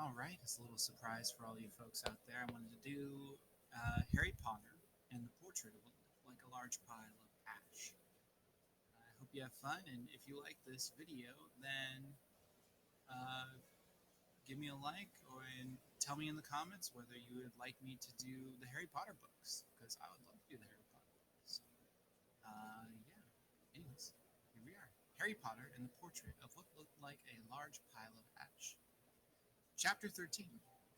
All right, it's a little surprise for all you folks out there. I wanted to do Harry Potter and the portrait of what looked like a large pile of ash. I hope you have fun, and if you like this video, then uh, give me a like and tell me in the comments whether you would like me to do the Harry Potter books, because I would love to do the Harry Potter books. Yeah. Anyways, here we are. Harry Potter and the portrait of what looked like a large pile of ash. Chapter 13,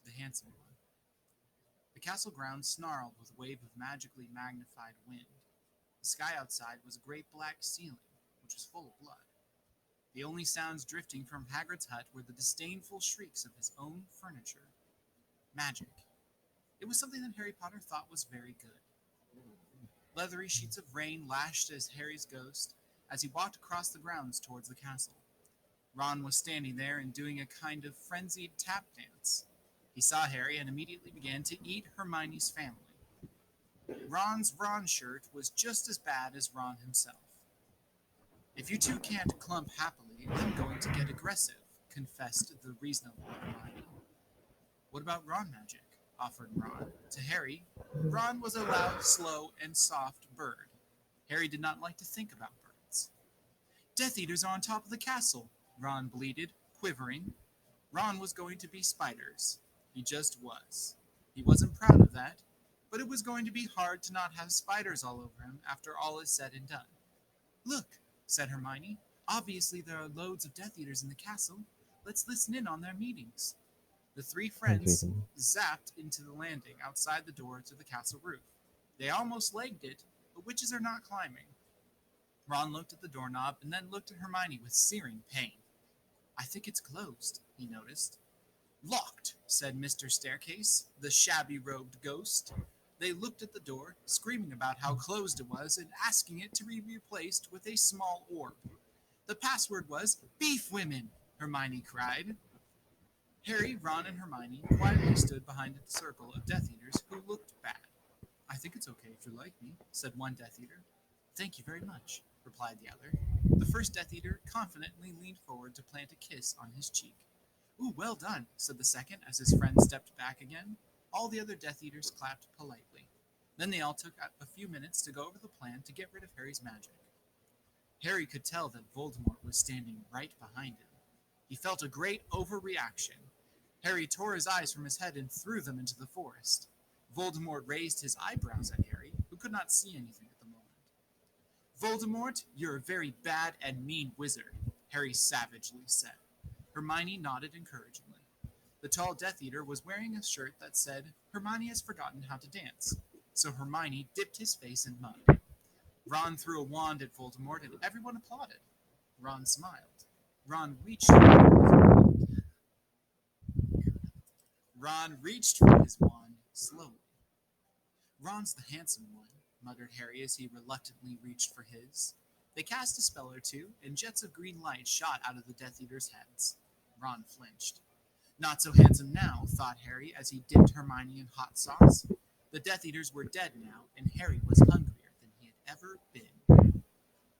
The Handsome One. The castle grounds snarled with a wave of magically magnified wind. The sky outside was a great black ceiling, which was full of blood. The only sounds drifting from Hagrid's hut were the disdainful shrieks of his own furniture. Magic. It was something that Harry Potter thought was very good. Leathery sheets of rain lashed at Harry's ghost as he walked across the grounds towards the castle. Ron was standing there and doing a kind of frenzied tap dance. He saw Harry and immediately began to eat Hermione's family. Ron's Ron shirt was just as bad as Ron himself. If you two can't clump happily, I'm going to get aggressive, confessed the reasonable Hermione. What about Ron magic? Offered Ron. To Harry, Ron was a loud, slow, and soft bird. Harry did not like to think about birds. Death Eaters are on top of the castle, Ron bleated, quivering. Ron was going to be spiders. He just was. He wasn't proud of that, but it was going to be hard to not have spiders all over him after all is said and done. Look, said Hermione. Obviously there are loads of Death Eaters in the castle. Let's listen in on their meetings. The three friends zapped into the landing outside the door to the castle roof. They almost legged it, but witches are not climbing. Ron looked at the doorknob and then looked at Hermione with searing pain. I think it's closed, he noticed. Locked, said Mr. Staircase, the shabby-robed ghost. They looked at the door, screaming about how closed it was and asking it to be replaced with a small orb. The password was Beef Women, Hermione cried. Harry, Ron, and Hermione quietly stood behind a circle of Death Eaters who looked bad. I think it's okay if you like me, said one Death Eater. Thank you very much, replied the other. The first Death Eater confidently leaned forward to plant a kiss on his cheek. Ooh, well done, said the second as his friend stepped back again. All the other Death Eaters clapped politely. Then they all took a few minutes to go over the plan to get rid of Harry's magic. Harry could tell that Voldemort was standing right behind him. He felt a great overreaction. Harry tore his eyes from his head and threw them into the forest. Voldemort raised his eyebrows at Harry, who could not see anything at the moment. Voldemort, you're a very bad and mean wizard, Harry savagely said. Hermione nodded encouragingly. The tall Death Eater was wearing a shirt that said, Hermione has forgotten how to dance. So Hermione dipped his face in mud. Ron threw a wand at Voldemort and everyone applauded. Ron smiled. Ron reached for his wand slowly. Ron's the handsome one, muttered Harry as he reluctantly reached for his. They cast a spell or two, and jets of green light shot out of the Death Eaters' heads. Ron flinched. Not so handsome now, thought Harry as he dipped Hermione in hot sauce. The Death Eaters were dead now, and Harry was hungrier than he had ever been.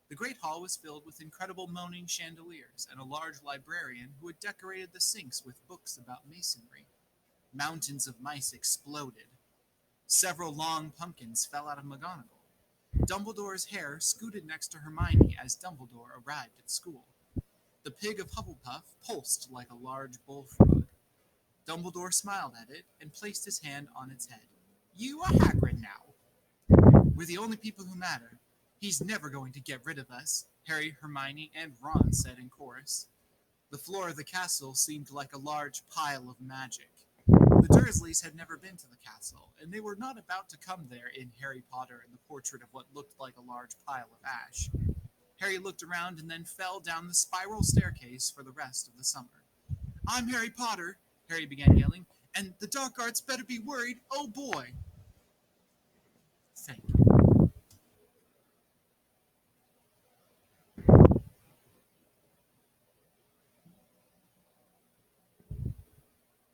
The great hall was filled with incredible moaning chandeliers and a large librarian who had decorated the sinks with books about masonry. Mountains of mice exploded. Several long pumpkins fell out of McGonagall. Dumbledore's hair scooted next to Hermione as Dumbledore arrived at school. The pig of Hufflepuff pulsed like a large bullfrog. Dumbledore smiled at it and placed his hand on its head. You are Hagrid now. We're the only people who matter. He's never going to get rid of us, Harry, Hermione, and Ron said in chorus. The floor of the castle seemed like a large pile of magic. The Dursleys had never been to the castle, and they were not about to come there in Harry Potter and the portrait of what looked like a large pile of ash. Harry looked around and then fell down the spiral staircase for the rest of the summer. I'm Harry Potter, Harry began yelling, and the dark arts better be worried, oh boy. Thank you.